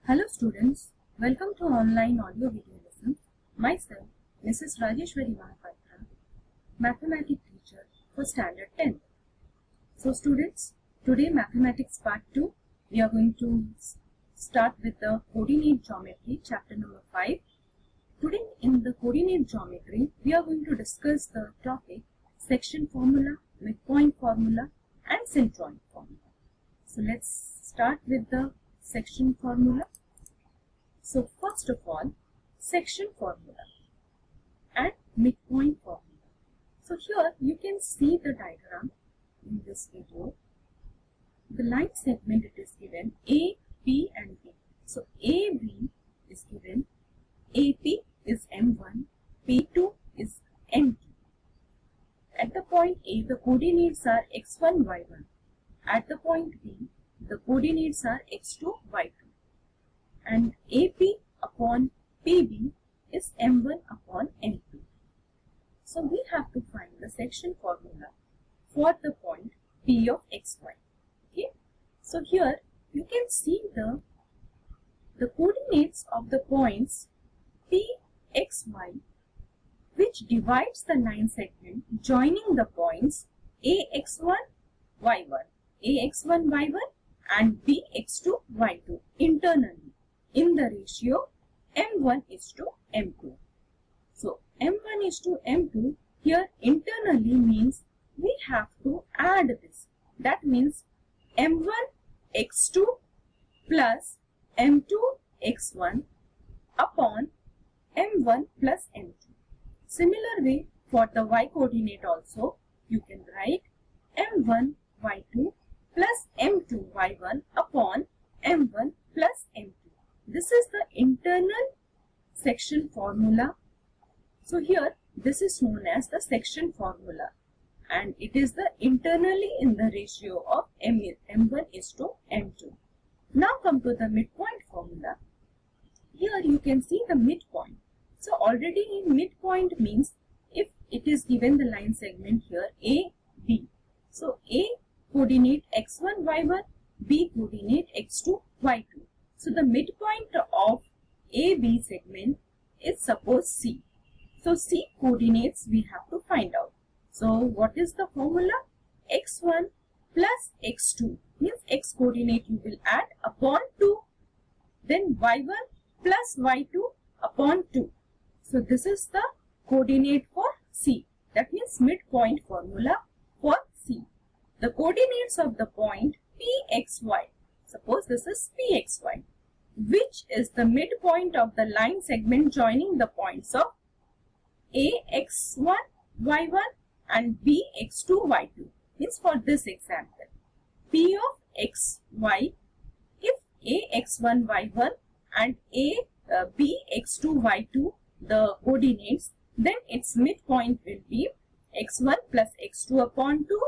Hello students, welcome to online audio video lesson. Myself, Mrs. Rajeshwari Mahapatra, Mathematics teacher for Standard 10. So students, today Mathematics Part 2, we are going to start with the Coordinate Geometry, chapter number 5. Today in the Coordinate Geometry, we are going to discuss the topic Section Formula, Midpoint Formula and Centroid Formula. So let's start with the section formula. So first of all, section formula and midpoint formula. So here you can see the diagram in this video. The line segment it is given A, B and B. So AB is given, AP is M1, P2 is M2. At the point A, the coordinates are x1, y1. At the point B, the coordinates are x2, y2. And AP upon PB is M1 upon M2. So we have to find the section formula for the point P of xy. Okay. So here you can see the coordinates of the points P, xy, which divides the line segment joining the points AX1, Y1, AX1, Y1 and BX2, Y2 internally in the ratio M1 is to M2. So M1 is to M2 here internally means we have to add this. That means M1 x2 plus M2 x1 upon M1 plus M2. Similar way for the y coordinate also you can write M1 y2 plus M2 y1 upon M1 plus M2. This is the internal section formula. So here this is known as the section formula and it is the internally in the ratio of M1 is to M2. Now come to the midpoint formula. Here you can see the midpoint. So already in midpoint means if it is given the line segment here A, B. So A coordinate x1, y1, B coordinate x2, y2. So the midpoint of AB segment is suppose C. So C coordinates we have to find out. So what is the formula? x1 plus x2 means x coordinate you will add upon 2. Then y1 plus y2 upon 2. So this is the coordinate for C. That means midpoint formula for C. The coordinates of the point PXY. Suppose this is PXY, which is the midpoint of the line segment joining the points of AX1, Y1 and BX2, Y2. Means for this example, P of XY, if AX1, Y1 and BX2, Y2 the coordinates, then its midpoint will be x1 plus x2 upon 2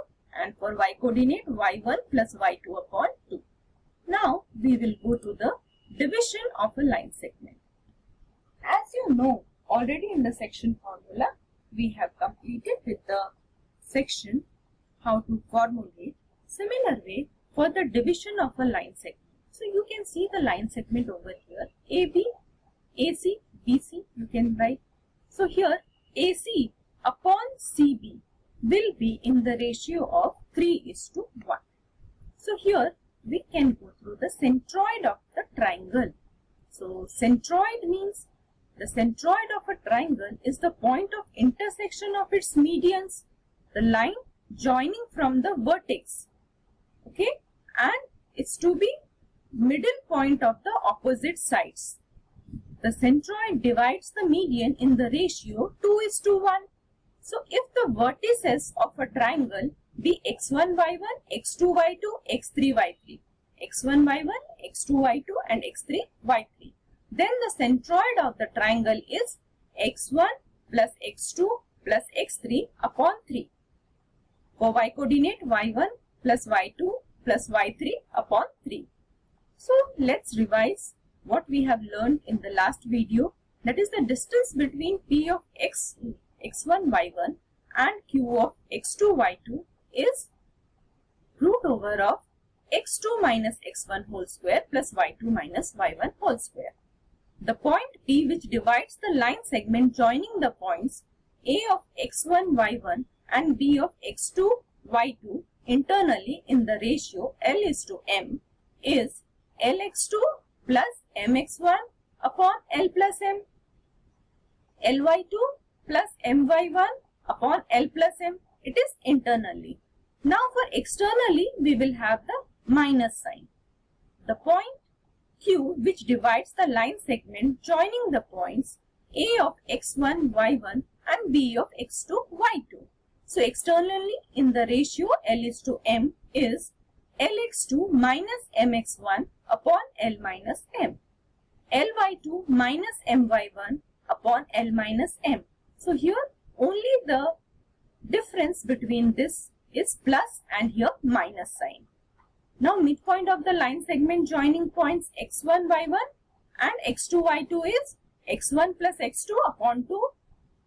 and for y coordinate y1 plus y2 upon 2. Now we will go to the division of a line segment. As you know already in the section formula we have completed with the section how to formulate. Similar way for the division of a line segment. So you can see the line segment over here AB, AC, BC you can write. So here AC upon CB will be in the ratio of 3:1. So here we can go through the centroid of the triangle. So centroid means the centroid of a triangle is the point of intersection of its medians, the line joining from the vertex. Okay, and it's to be middle point of the opposite sides. The centroid divides the median in the ratio 2:1. So if the vertices of a triangle be x1, y1, x2, y2, x3, y3, x1, y1, x2, y2 and x3, y3, then the centroid of the triangle is x1 plus x2 plus x3 upon 3. For y coordinate y1 plus y2 plus y3 upon 3. So let's revise what we have learned in the last video, that is the distance between P of x1, y1 and Q of x2, y2 is root over of x2 minus x1 whole square plus y2 minus y1 whole square. The point P which divides the line segment joining the points A of x1, y1 and B of x2, y2 internally in the ratio L:m is Lx2 plus mx1 upon L plus m, Ly2 plus my1 upon L plus m. It is internally. Now for externally we will have the minus sign. The point Q which divides the line segment joining the points A of x1, y1 and B of x2, y2. So externally in the ratio L:m is Lx2 minus mx1 upon L minus m, Ly2 minus my1 upon L minus m. So here only the difference between this is plus and here minus sign. Now midpoint of the line segment joining points x1, y1 and x2, y2 is x1 plus x2 upon 2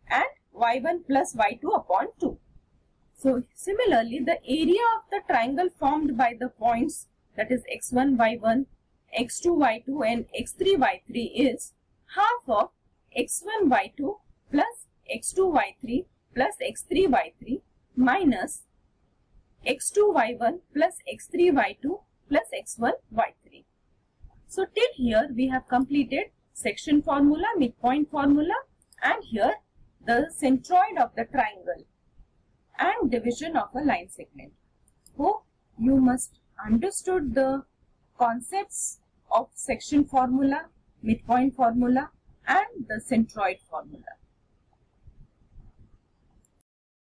and y1 plus y2 upon 2. So similarly the area of the triangle formed by the points, that is x1, y1, x2, y2 and x3, y3 is half of x1, y2 plus x2, y3 plus x3, y3 minus x2, y1 plus x3, y2 plus x1, y3. So till here we have completed section formula, midpoint formula and here the centroid of the triangle and division of a line segment. Hope you must understood the concepts of section formula, midpoint formula and the centroid formula.